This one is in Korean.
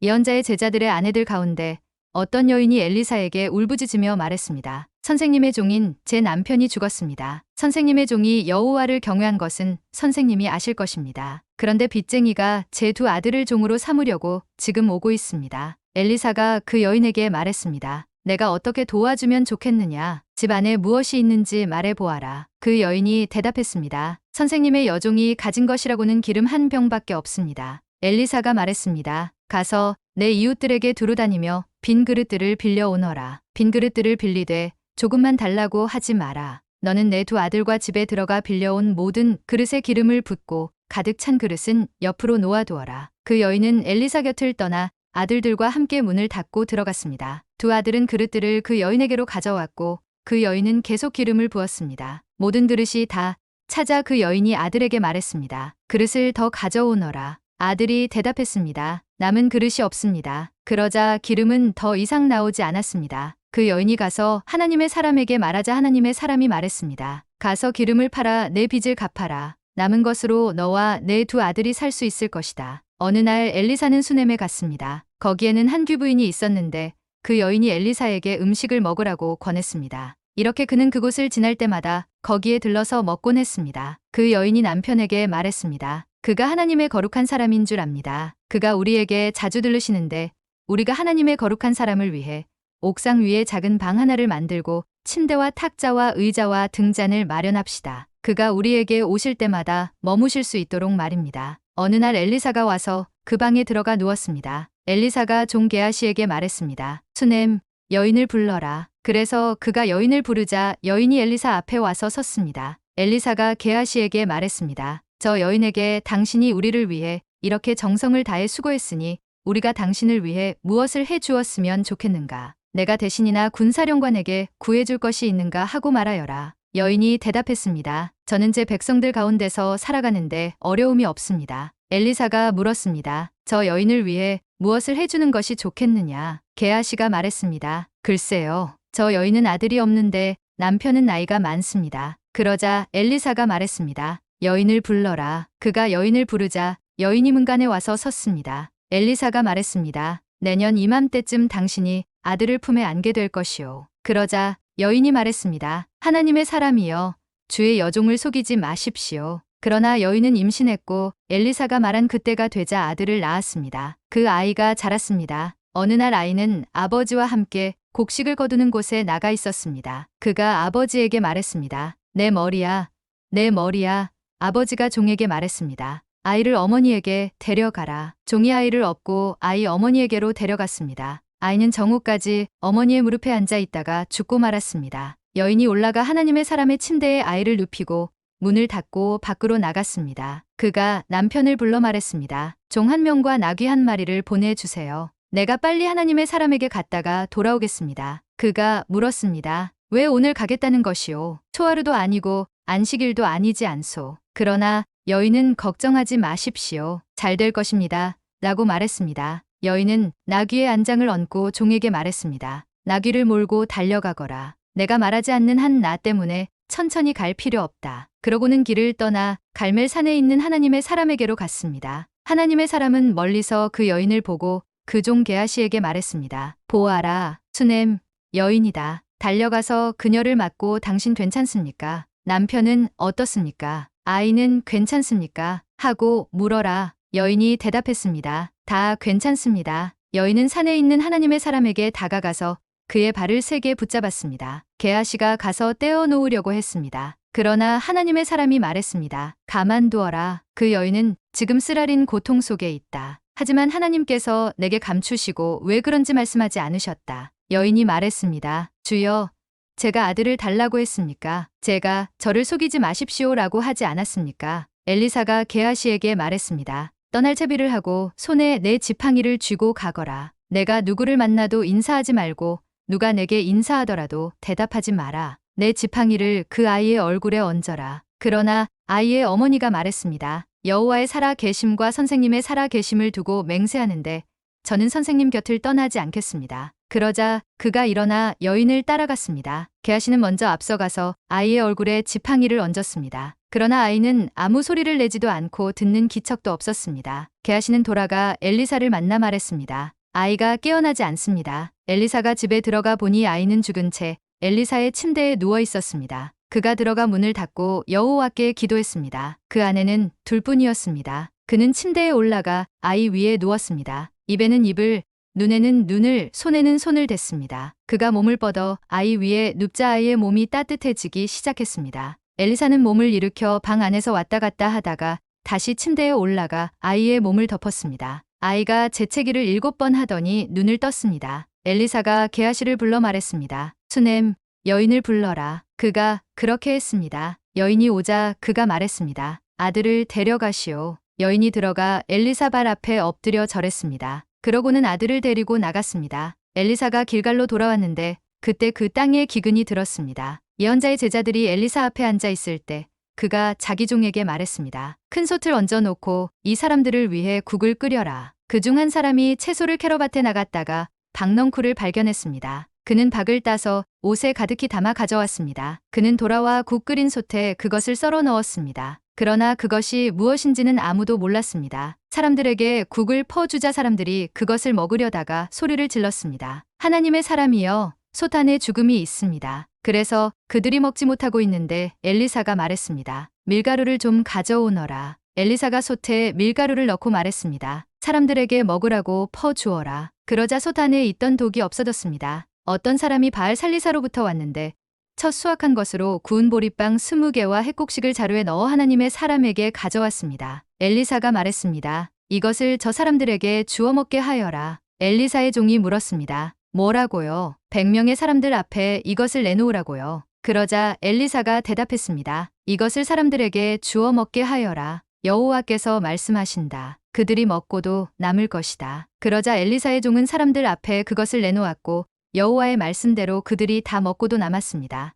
예언자의 제자들의 아내들 가운데 어떤 여인이 엘리사에게 울부짖으며 말했습니다. 선생님의 종인 제 남편이 죽었습니다. 선생님의 종이 여호와를 경외한 것은 선생님이 아실 것입니다. 그런데 빚쟁이가 제 두 아들을 종으로 삼으려고 지금 오고 있습니다. 엘리사가 그 여인에게 말했습니다. 내가 어떻게 도와주면 좋겠느냐? 집 안에 무엇이 있는지 말해보아라. 그 여인이 대답했습니다. 선생님의 여종이 가진 것이라고는 기름 한 병밖에 없습니다. 엘리사가 말했습니다. 가서 내 이웃들에게 두루다니며 빈 그릇들을 빌려오너라. 빈 그릇들을 빌리되 조금만 달라고 하지 마라. 너는 내 두 아들과 집에 들어가 빌려온 모든 그릇에 기름을 붓고 가득 찬 그릇은 옆으로 놓아두어라. 그 여인은 엘리사 곁을 떠나 아들들과 함께 문을 닫고 들어갔습니다. 두 아들은 그릇들을 그 여인에게로 가져왔고 그 여인은 계속 기름을 부었습니다. 모든 그릇이 다 찾아 그 여인이 아들에게 말했습니다. 그릇을 더 가져오너라. 아들이 대답했습니다. 남은 그릇이 없습니다. 그러자 기름은 더 이상 나오지 않았습니다. 그 여인이 가서 하나님의 사람에게 말하자 하나님의 사람이 말했습니다. 가서 기름을 팔아 내 빚을 갚아라. 남은 것으로 너와 내 두 아들이 살 수 있을 것이다. 어느 날 엘리사는 수넴에 갔습니다. 거기에는 한 귀부인이 있었는데 그 여인이 엘리사에게 음식을 먹으라고 권했습니다. 이렇게 그는 그곳을 지날 때마다 거기에 들러서 먹곤 했습니다. 그 여인이 남편에게 말했습니다. 그가 하나님의 거룩한 사람인 줄 압니다. 그가 우리에게 자주 들르시는데 우리가 하나님의 거룩한 사람을 위해 옥상 위에 작은 방 하나를 만들고 침대와 탁자와 의자와 등잔을 마련합시다. 그가 우리에게 오실 때마다 머무실 수 있도록 말입니다. 어느 날 엘리사가 와서 그 방에 들어가 누웠습니다. 엘리사가 종 게하시에게 말했습니다. 수넴, 여인을 불러라. 그래서 그가 여인을 부르자 여인이 엘리사 앞에 와서 섰습니다. 엘리사가 게하시에게 말했습니다. 저 여인에게 당신이 우리를 위해 이렇게 정성을 다해 수고했으니 우리가 당신을 위해 무엇을 해 주었으면 좋겠는가? 내가 대신이나 군사령관에게 구해줄 것이 있는가 하고 말하여라. 여인이 대답했습니다. 저는 제 백성들 가운데서 살아가는데 어려움이 없습니다. 엘리사가 물었습니다. 저 여인을 위해 무엇을 해주는 것이 좋겠느냐? 게하시가 말했습니다. 글쎄요. 저 여인은 아들이 없는데 남편은 나이가 많습니다. 그러자 엘리사가 말했습니다. 여인을 불러라. 그가 여인을 부르자 여인이 문간에 와서 섰습니다. 엘리사가 말했습니다. 내년 이맘때쯤 당신이 아들을 품에 안게 될 것이오. 그러자 여인이 말했습니다. 하나님의 사람이여, 주의 여종을 속이지 마십시오. 그러나 여인은 임신했고 엘리사가 말한 그때가 되자 아들을 낳았습니다. 그 아이가 자랐습니다. 어느 날 아이는 아버지와 함께 곡식을 거두는 곳에 나가 있었습니다. 그가 아버지에게 말했습니다. 내 머리야, 내 머리야. 아버지가 종에게 말했습니다. 아이를 어머니에게 데려가라. 종이 아이를 업고 아이 어머니에게로 데려갔습니다. 아이는 정오까지 어머니의 무릎에 앉아 있다가 죽고 말았습니다. 여인이 올라가 하나님의 사람의 침대에 아이를 눕히고 문을 닫고 밖으로 나갔습니다. 그가 남편을 불러 말했습니다. 종 한 명과 나귀 한 마리를 보내주세요. 내가 빨리 하나님의 사람에게 갔다가 돌아오겠습니다. 그가 물었습니다. 왜 오늘 가겠다는 것이오? 초하루도 아니고 안식일도 아니지 않소. 그러나 여인은 걱정하지 마십시오. 잘 될 것입니다. 라고 말했습니다. 여인은 나귀의 안장을 얹고 종에게 말했습니다. 나귀를 몰고 달려가거라. 내가 말하지 않는 한 나 때문에 천천히 갈 필요 없다. 그러고는 길을 떠나 갈멜산에 있는 하나님의 사람에게로 갔습니다. 하나님의 사람은 멀리서 그 여인을 보고 그 종 게하시에게 말했습니다. 보아라, 수넴, 여인이다. 달려가서 그녀를 맞고 당신 괜찮습니까? 남편은 어떻습니까? 아이는 괜찮습니까? 하고 물어라. 여인이 대답했습니다. 다 괜찮습니다. 여인은 산에 있는 하나님의 사람에게 다가가서 그의 발을 세게 붙잡았습니다. 게하시가 가서 떼어 놓으려고 했습니다. 그러나 하나님의 사람이 말했습니다. 가만두어라. 그 여인은 지금 쓰라린 고통 속에 있다. 하지만 하나님께서 내게 감추시고 왜 그런지 말씀하지 않으셨다. 여인이 말했습니다. 주여, 제가 아들을 달라고 했습니까? 제가 저를 속이지 마십시오라고 하지 않았습니까? 엘리사가 게하시에게 말했습니다. 떠날 채비를 하고 손에 내 지팡이를 쥐고 가거라. 내가 누구를 만나도 인사하지 말고 누가 내게 인사하더라도 대답하지 마라. 내 지팡이를 그 아이의 얼굴에 얹어라. 그러나 아이의 어머니가 말했습니다. 여호와의 살아 계심과 선생님의 살아 계심을 두고 맹세하는데 저는 선생님 곁을 떠나지 않겠습니다. 그러자 그가 일어나 여인을 따라갔습니다. 게하시는 먼저 앞서가서 아이의 얼굴에 지팡이를 얹었습니다. 그러나 아이는 아무 소리를 내지도 않고 듣는 기척도 없었습니다. 게하시는 돌아가 엘리사를 만나 말했습니다. 아이가 깨어나지 않습니다. 엘리사가 집에 들어가 보니 아이는 죽은 채 엘리사의 침대에 누워 있었습니다. 그가 들어가 문을 닫고 여호와께 기도했습니다. 그 아내는 둘뿐이었습니다. 그는 침대에 올라가 아이 위에 누웠습니다. 입에는 입을, 눈에는 눈을, 손에는 손을 댔습니다. 그가 몸을 뻗어 아이 위에 눕자 아이의 몸이 따뜻해지기 시작했습니다. 엘리사는 몸을 일으켜 방 안에서 왔다 갔다 하다가 다시 침대에 올라가 아이의 몸을 덮었습니다. 아이가 재채기를 7번 하더니 눈을 떴습니다. 엘리사가 게하시를 불러 말했습니다. 수넴, 여인을 불러라. 그가 그렇게 했습니다. 여인이 오자 그가 말했습니다. 아들을 데려가시오. 여인이 들어가 엘리사 발 앞에 엎드려 절했습니다. 그러고는 아들을 데리고 나갔습니다. 엘리사가 길갈로 돌아왔는데 그때 그 땅에 기근이 들었습니다. 예언자의 제자들이 엘리사 앞에 앉아 있을 때 그가 자기 종에게 말했습니다. 큰 솥을 얹어 놓고 이 사람들을 위해 국을 끓여라. 그중 한 사람이 채소를 캐러 밭에 나갔다가 박넝쿨을 발견했습니다. 그는 박을 따서 옷에 가득히 담아 가져왔습니다. 그는 돌아와 국 끓인 솥에 그것을 썰어 넣었습니다. 그러나 그것이 무엇인지는 아무도 몰랐습니다. 사람들에게 국을 퍼주자 사람들이 그것을 먹으려다가 소리를 질렀습니다. 하나님의 사람이여, 솥 안에 죽음이 있습니다. 그래서 그들이 먹지 못하고 있는데 엘리사가 말했습니다. 밀가루를 좀 가져오너라. 엘리사가 솥에 밀가루를 넣고 말했습니다. 사람들에게 먹으라고 퍼주어라. 그러자 솥 안에 있던 독이 없어졌습니다. 어떤 사람이 바알 살리사로부터 왔는데 첫 수확한 것으로 구운 보리빵 20개와 햇곡식을 자루에 넣어 하나님의 사람에게 가져왔습니다. 엘리사가 말했습니다. 이것을 저 사람들에게 주워 먹게 하여라. 엘리사의 종이 물었습니다. 뭐라고요? 100명의 사람들 앞에 이것을 내놓으라고요. 그러자 엘리사가 대답했습니다. 이것을 사람들에게 주워 먹게 하여라. 여호와께서 말씀하신다. 그들이 먹고도 남을 것이다. 그러자 엘리사의 종은 사람들 앞에 그것을 내놓았고 여호와의 말씀대로 그들이 다 먹고도 남았습니다.